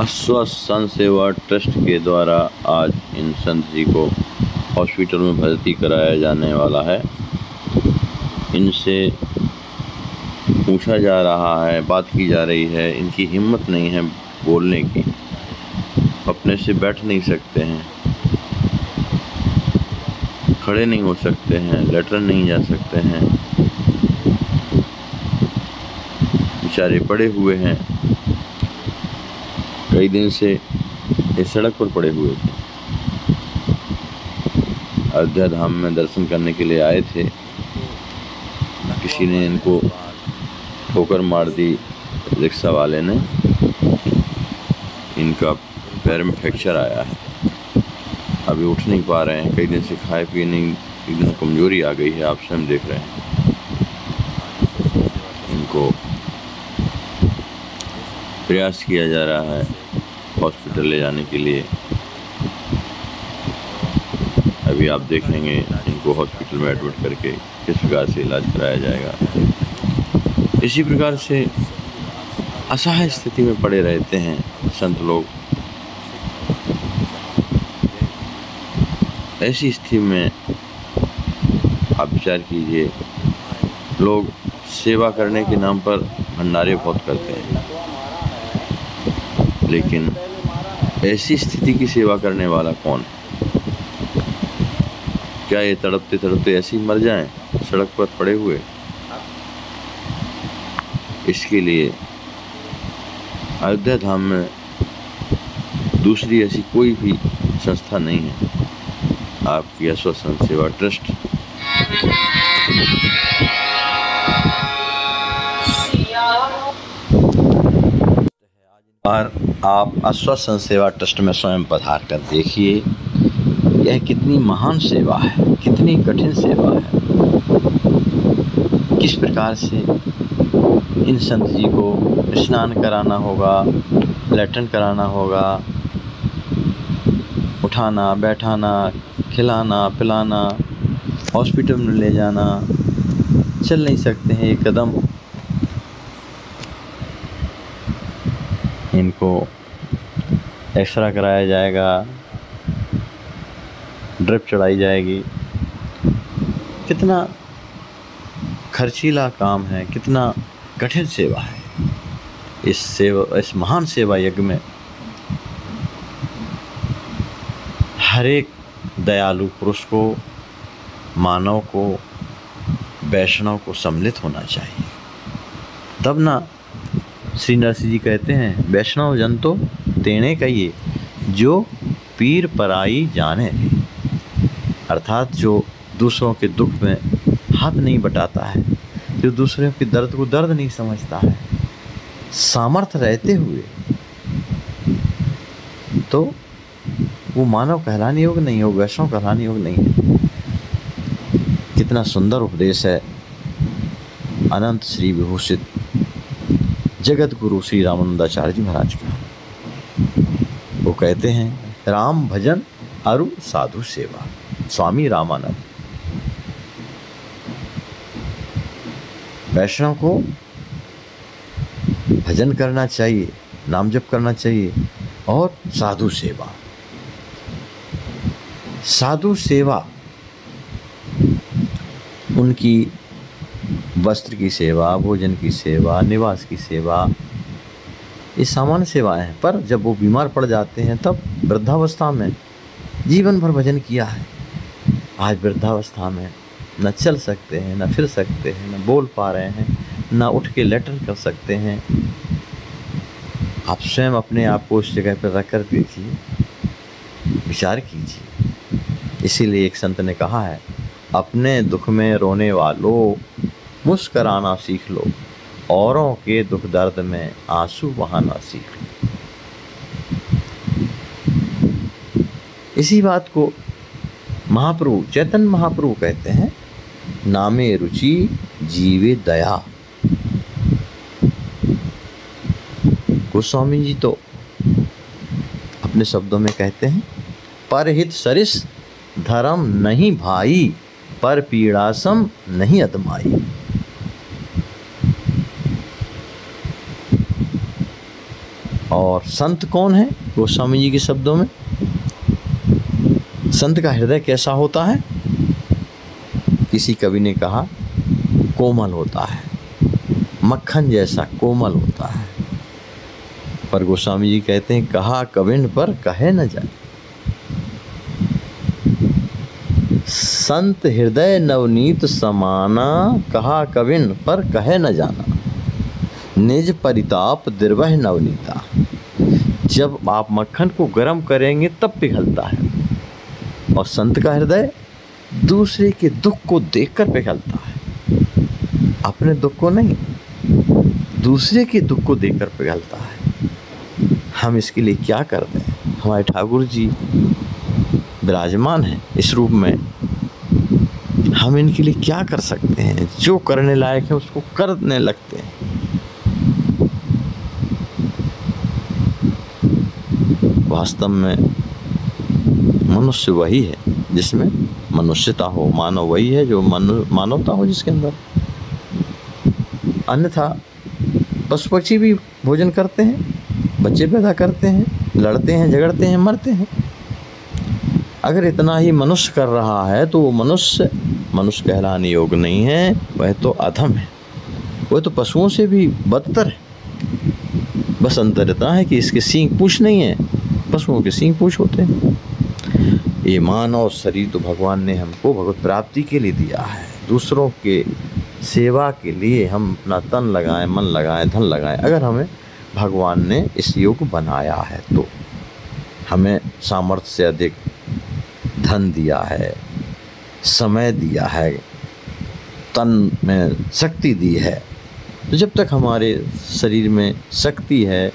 अस्वस्थ संत सेवा ट्रस्ट के द्वारा आज इन संत जी को हॉस्पिटल में भर्ती कराया जाने वाला है। इनसे पूछा जा रहा है, बात की जा रही है। इनकी हिम्मत नहीं है बोलने की, अपने से बैठ नहीं सकते हैं, खड़े नहीं हो सकते हैं, लेटरिन नहीं जा सकते हैं, बेचारे पड़े हुए हैं। कई दिन से इस सड़क पर पड़े हुए थे। अयोध्या धाम में दर्शन करने के लिए आए थे। किसी ने इनको ठोकर मार दी, रिक्शा वाले ने। इनका पैर में फ्रैक्चर आया है, अभी उठ नहीं पा रहे हैं। कई दिन से खाए पिए नहीं, एकदम कमजोरी आ गई है, आप स्वयं देख रहे हैं। इनको प्रयास किया जा रहा है हॉस्पिटल ले जाने के लिए। अभी आप देखेंगे इनको हॉस्पिटल में एडमिट करके किस प्रकार से इलाज कराया जाएगा। इसी प्रकार से असहाय स्थिति में पड़े रहते हैं संत लोग। ऐसी स्थिति में आप विचार कीजिए, लोग सेवा करने के नाम पर भंडारे बहुत करते हैं, लेकिन ऐसी स्थिति की सेवा करने वाला कौन है? क्या ये तड़पते तड़पते ऐसे ही मर जाएं सड़क पर पड़े हुए? इसके लिए अयोध्या धाम में दूसरी ऐसी कोई भी संस्था नहीं है। आपकी अस्वस्थ संत सेवा ट्रस्ट और आप अस्वस्थ संत सेवा ट्रस्ट में स्वयं पधार कर देखिए, यह कितनी महान सेवा है, कितनी कठिन सेवा है। किस प्रकार से इन संत जी को स्नान कराना होगा, लेटरिन कराना होगा, उठाना बैठाना, खिलाना पिलाना, हॉस्पिटल में ले जाना। चल नहीं सकते हैं एक कदम। इनको एक्सरा कराया जाएगा, ड्रिप चढ़ाई जाएगी। कितना खर्चीला काम है, कितना कठिन सेवा है। इस महान सेवा यज्ञ में हर एक दयालु पुरुष को, मानव को, वैष्णव को सम्मिलित होना चाहिए। तब ना श्री नरसिंह जी कहते हैं, वैष्णव जन तो तेणे कहिए जो पीर पराई जाने। अर्थात जो दूसरों के दुख में हाथ नहीं बटाता है, जो दूसरों के दर्द को दर्द नहीं समझता है, सामर्थ्य रहते हुए, तो वो मानव कहलाने योग्य नहीं हो, वैष्णव कहलाने योग्य नहीं है। कितना सुंदर उपदेश है अनंत श्री विभूषित जगत गुरु श्री रामानंदाचार्य जी महाराज का। वो कहते हैं, राम भजन अरु साधु सेवा। स्वामी रामानंद। वैष्णव को भजन करना चाहिए, नाम जप करना चाहिए, और साधु सेवा। साधु सेवा उनकी वस्त्र की सेवा, भोजन की सेवा, निवास की सेवा, ये सामान्य सेवाएं हैं। पर जब वो बीमार पड़ जाते हैं, तब वृद्धावस्था में जीवन भर भजन किया है। आज वृद्धावस्था में न चल सकते हैं, न फिर सकते हैं, न बोल पा रहे हैं, न उठ के लेटरिन कर सकते हैं। आप स्वयं अपने आप को उस जगह पर रख कर देखिए, विचार कीजिए। इसीलिए एक संत ने कहा है, अपने दुख में रोने वालों मुस्कराना सीख लो, औरों के दुख दर्द में आंसू बहाना सीख लो। इसी बात को महाप्रभु चैतन्य महाप्रभु कहते हैं, नामे रुचि जीवे दया। गोस्वामी जी तो अपने शब्दों में कहते हैं, परहित सरिस धर्म नहीं भाई, पर पीड़ासम नहीं अदमाई। और संत कौन है? गोस्वामी जी के शब्दों में, संत का हृदय कैसा होता है? किसी कवि ने कहा कोमल होता है, मक्खन जैसा कोमल होता है। पर गोस्वामी जी कहते हैं कहा कविन पर कहे न जाए। संत हृदय नवनीत समाना, कहा कविन पर कहे न जाना। निज परिताप दिर्वह नवनीता। जब आप मक्खन को गर्म करेंगे तब पिघलता है, और संत का हृदय दूसरे के दुख को देखकर पिघलता है। अपने दुख को नहीं, दूसरे के दुख को देखकर पिघलता है। हम इसके लिए क्या कर दें? हमारे ठाकुर जी विराजमान हैं इस रूप में, हम इनके लिए क्या कर सकते हैं? जो करने लायक है उसको करने लगते हैं। वास्तव में मनुष्य वही है जिसमें मनुष्यता हो, मानव वही है जो मानवता हो जिसके अंदर। अन्यथा पशु पक्षी भी भोजन करते हैं, बच्चे पैदा करते हैं, लड़ते हैं, झगड़ते हैं, मरते हैं। अगर इतना ही मनुष्य कर रहा है तो वो मनुष्य कहलाने योग्य नहीं है, वह तो अधम है, वह तो पशुओं से भी बदतर है। बस अंतर इतना है कि इसके सींग पूंछ नहीं है, पशुओं के सींग पूंछ होते हैं। ये मानव शरीर तो भगवान ने हमको भगवत प्राप्ति के लिए दिया है, दूसरों के सेवा के लिए हम अपना तन लगाएं, मन लगाएं, धन लगाएं। अगर हमें भगवान ने इस योग बनाया है तो हमें सामर्थ्य से अधिक धन दिया है, समय दिया है, तन में शक्ति दी है। तो जब तक हमारे शरीर में शक्ति है,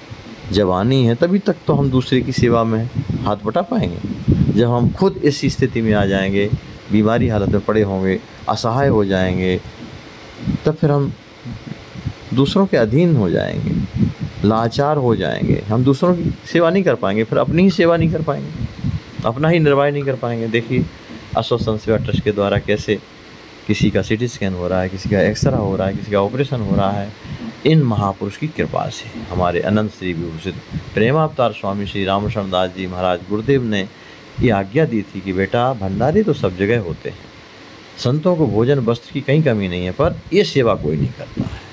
जवानी है, तभी तक तो हम दूसरे की सेवा में हाथ बटा पाएंगे। जब हम खुद इस स्थिति में आ जाएंगे, बीमारी हालत में पड़े होंगे, असहाय हो जाएंगे, तब फिर हम दूसरों के अधीन हो जाएंगे, लाचार हो जाएंगे। हम दूसरों की सेवा नहीं कर पाएंगे, फिर अपनी ही सेवा नहीं कर पाएंगे, अपना ही निर्वाह नहीं कर पाएंगे। देखिए अश्व संत सेवा ट्रस्ट के द्वारा कैसे किसी का सीटी स्कैन हो रहा है, किसी का एक्सरा हो रहा है, किसी का ऑपरेशन हो रहा है। इन महापुरुष की कृपा से हमारे अनंत श्री विभूषित प्रेमावतार स्वामी श्री रामशरण दास जी महाराज गुरुदेव ने ये आज्ञा दी थी कि बेटा भंडारे तो सब जगह होते हैं, संतों को भोजन वस्त्र की कहीं कमी नहीं है, पर ये सेवा कोई नहीं करता है।